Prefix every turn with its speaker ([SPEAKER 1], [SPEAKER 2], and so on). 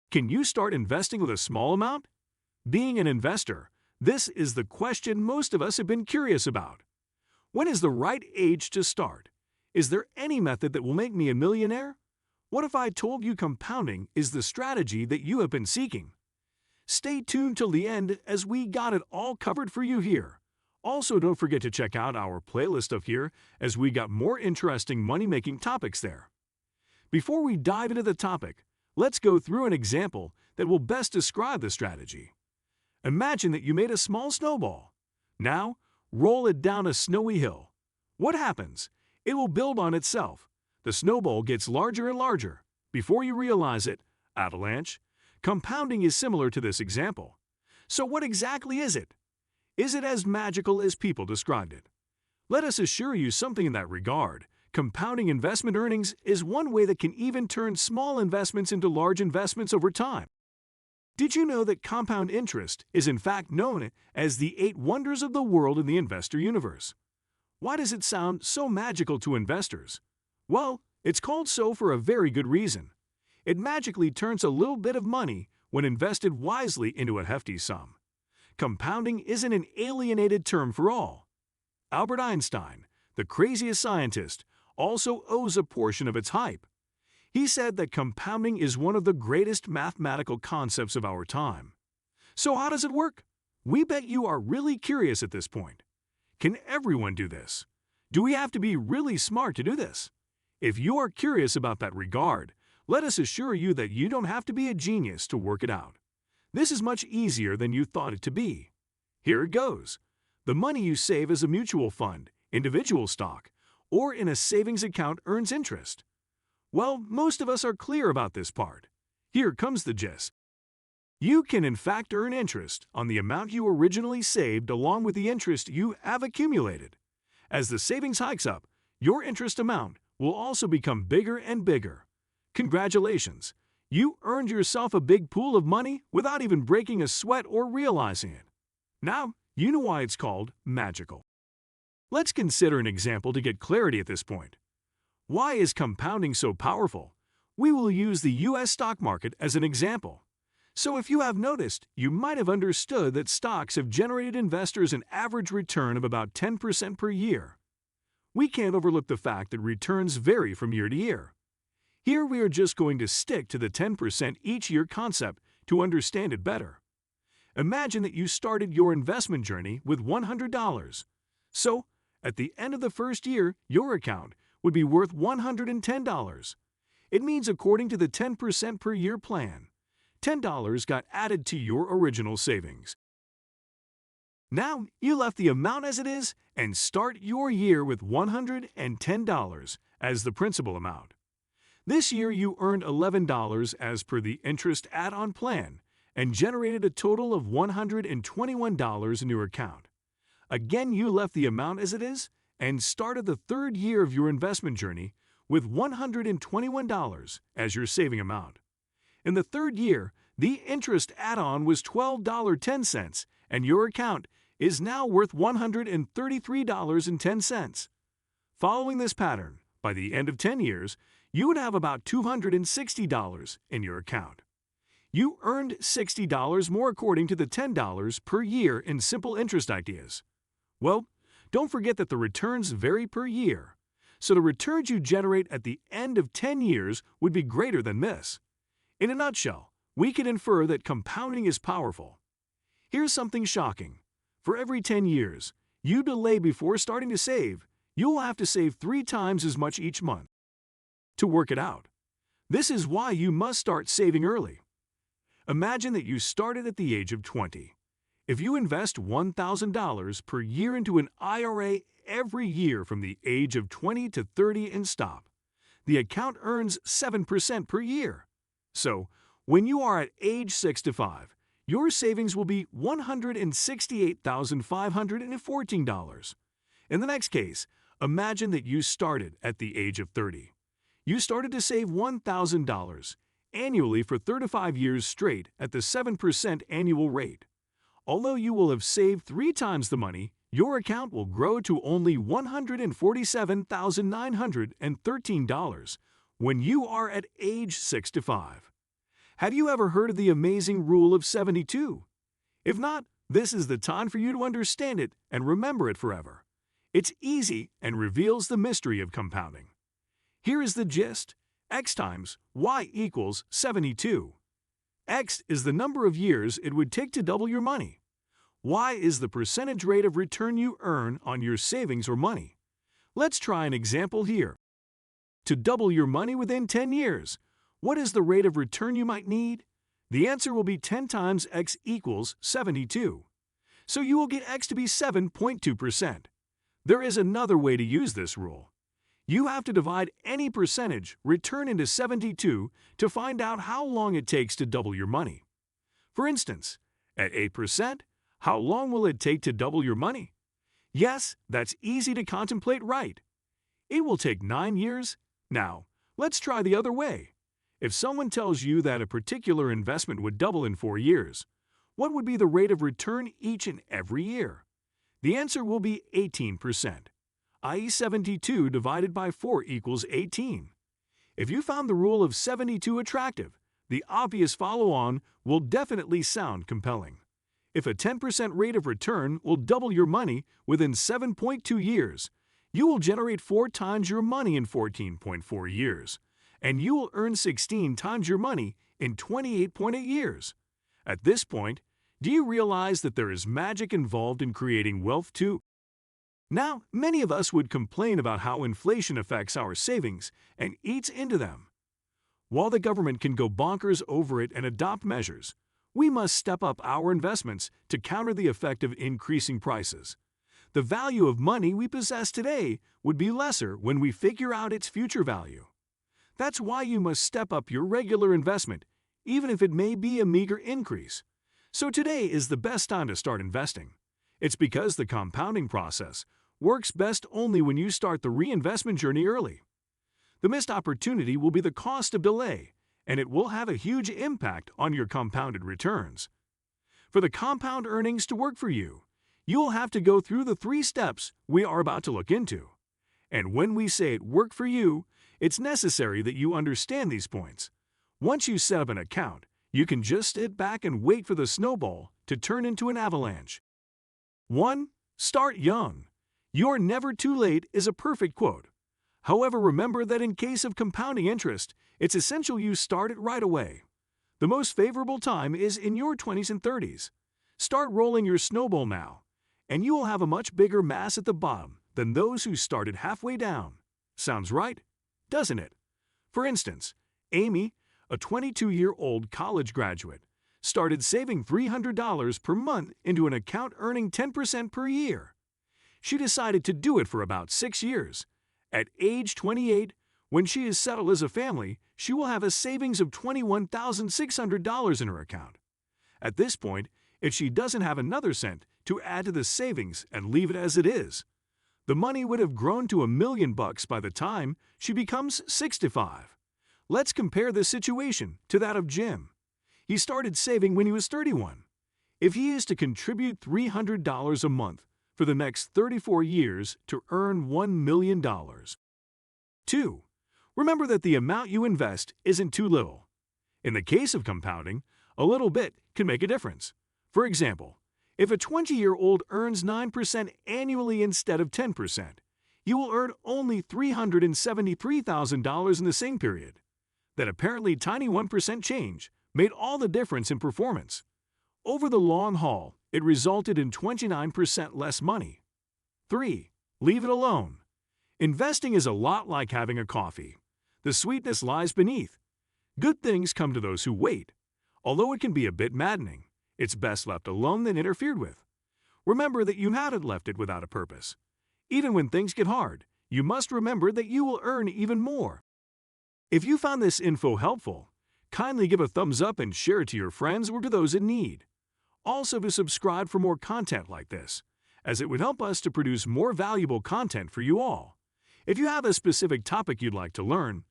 [SPEAKER 1] Can you start investing with a small amount? Being an investor, this is the question most of us have been curious about. When is the right age to start? Is there any method that will make me a millionaire? What if I told you compounding is the strategy that you have been seeking? Stay tuned till the end as we got it all covered for you here. Also, don't forget to check out our playlist up here as we got more interesting money-making topics there. Before we dive into the topic, let's go through an example that will best describe the strategy. Imagine that you made a small snowball. Now, roll it down a snowy hill. What happens? It will build on itself. The snowball gets larger and larger. Before you realize it, avalanche. Compounding is similar to this example. So what exactly is it? Is it as magical as people described it? Let us assure you something in that regard. Compounding investment earnings is one way that can even turn small investments into large investments over time. Did you know that compound interest is in fact known as the 8 wonders of the world in the investor universe? Why does it sound so magical to investors? Well, it's called so for a very good reason. It magically turns a little bit of money, when invested wisely, into a hefty sum. Compounding isn't an alienated term for all. Albert Einstein, the craziest scientist, also owes a portion of its hype. He said that compounding is one of the greatest mathematical concepts of our time. So how does it work? We bet you are really curious at this point. Can everyone do this? Do we have to be really smart to do this? If you are curious about that regard, let us assure you that you don't have to be a genius to work it out. This is much easier than you thought it to be. Here it goes. The money you save as a mutual fund, individual stock, or in a savings account earns interest. Well, most of us are clear about this part. Here comes the gist. You can in fact earn interest on the amount you originally saved along with the interest you have accumulated. As the savings hikes up, your interest amount will also become bigger and bigger. Congratulations! You earned yourself a big pool of money without even breaking a sweat or realizing it. Now, you know why it's called magical. Let's consider an example to get clarity at this point. Why is compounding so powerful? We will use the U.S. stock market as an example. So if you have noticed, you might have understood that stocks have generated investors an average return of about 10% per year. We can't overlook the fact that returns vary from year to year. Here we are just going to stick to the 10% each year concept to understand it better. Imagine that you started your investment journey with $100. So, at the end of the first year, your account would be worth $110. It means according to the 10% per year plan, $10 got added to your original savings. Now, you left the amount as it is and start your year with $110 as the principal amount. This year you earned $11 as per the interest add-on plan and generated a total of $121 in your account. Again, you left the amount as it is and started the third year of your investment journey with $121 as your saving amount. In the third year, the interest add-on was $12.10 and your account is now worth $133.10. Following this pattern, by the end of 10 years, you would have about $260 in your account. You earned $60 more according to the $10 per year in simple interest ideas. Well, don't forget that the returns vary per year, so the returns you generate at the end of 10 years would be greater than this. In a nutshell, we can infer that compounding is powerful. Here's something shocking. For every 10 years you delay before starting to save, you'll have to save 3 times as much each month. To work it out, this is why you must start saving early. Imagine that you started at the age of 20. If you invest $1,000 per year into an IRA every year from the age of 20 to 30 and stop, the account earns 7% per year. So, when you are at age 65, your savings will be $168,514. In the next case, imagine that you started at the age of 30. You started to save $1,000 annually for 35 years straight at the 7% annual rate. Although you will have saved 3 times the money, your account will grow to only $147,913 when you are at age 65. Have you ever heard of the amazing rule of 72? If not, this is the time for you to understand it and remember it forever. It's easy and reveals the mystery of compounding. Here is the gist. X times Y equals 72. X is the number of years it would take to double your money. Y is the percentage rate of return you earn on your savings or money. Let's try an example here. To double your money within 10 years, what is the rate of return you might need? The answer will be 10 times X equals 72. So you will get X to be 7.2%. There is another way to use this rule. You have to divide any percentage return into 72 to find out how long it takes to double your money. For instance, at 8%, how long will it take to double your money? Yes, that's easy to contemplate, right? It will take 9 years. Now, let's try the other way. If someone tells you that a particular investment would double in 4 years, what would be the rate of return each and every year? The answer will be 18%, i.e. 72 divided by 4 equals 18. If you found the rule of 72 attractive, the obvious follow-on will definitely sound compelling. If a 10% rate of return will double your money within 7.2 years, you will generate 4 times your money in 14.4 years, and you will earn 16 times your money in 28.8 years. At this point, do you realize that there is magic involved in creating wealth too? Now, many of us would complain about how inflation affects our savings and eats into them. While the government can go bonkers over it and adopt measures, we must step up our investments to counter the effect of increasing prices. The value of money we possess today would be lesser when we figure out its future value. That's why you must step up your regular investment, even if it may be a meager increase. So today is the best time to start investing. It's because the compounding process works best only when you start the reinvestment journey early. The missed opportunity will be the cost of delay, and it will have a huge impact on your compounded returns. For the compound earnings to work for you, you'll have to go through the 3 steps we are about to look into. And when we say it work for you, it's necessary that you understand these points. Once you set up an account, you can just sit back and wait for the snowball to turn into an avalanche. 1. Start young. "You're never too late" is a perfect quote. However, remember that in case of compounding interest, it's essential you start it right away. The most favorable time is in your 20s and 30s. Start rolling your snowball now, and you will have a much bigger mass at the bottom than those who started halfway down. Sounds right, doesn't it? For instance, Amy, a 22-year-old college graduate, started saving $300 per month into an account earning 10% per year. She decided to do it for about 6 years. At age 28, when she is settled as a family, she will have a savings of $21,600 in her account. At this point, if she doesn't have another cent to add to the savings and leave it as it is, the money would have grown to $1 million by the time she becomes 65. Let's compare this situation to that of Jim. He started saving when he was 31. If he is to contribute $300 a month for the next 34 years to earn $1 million. 2. Remember that the amount you invest isn't too little. In the case of compounding, a little bit can make a difference. For example, if a 20-year-old earns 9% annually instead of 10%, you will earn only $373,000 in the same period. That apparently tiny 1% change made all the difference in performance. Over the long haul, it resulted in 29% less money. 3. Leave it alone. Investing is a lot like having a coffee. The sweetness lies beneath. Good things come to those who wait. Although it can be a bit maddening, it's best left alone than interfered with. Remember that you hadn't left it without a purpose. Even when things get hard, you must remember that you will earn even more. If you found this info helpful, kindly give a thumbs up and share it to your friends or to those in need. Also to subscribe for more content like this, as it would help us to produce more valuable content for you all. If you have a specific topic you'd like to learn,